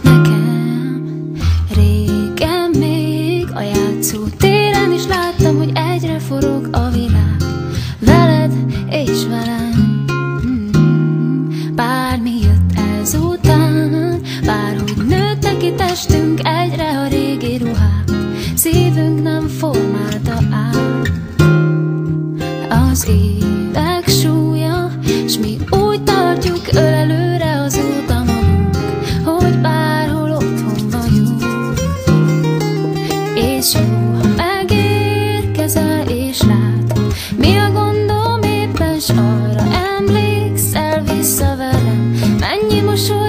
nekem. Régen még a játszótéren is láttam, hogy egyre forog a világ, veled és velem. Bármi jött ezután, bárhogy nőtt neki testünk egyre a régi ruhát, szívünk nem formálta át az évek súlya, s mi úgy tartjuk ölelőre azóta magunk, hogy bárhol otthon vagyunk. És jó, ha megérkezel és látod, mi a gondom éppen, s arra emlékszel vissza velem, mennyi mosoly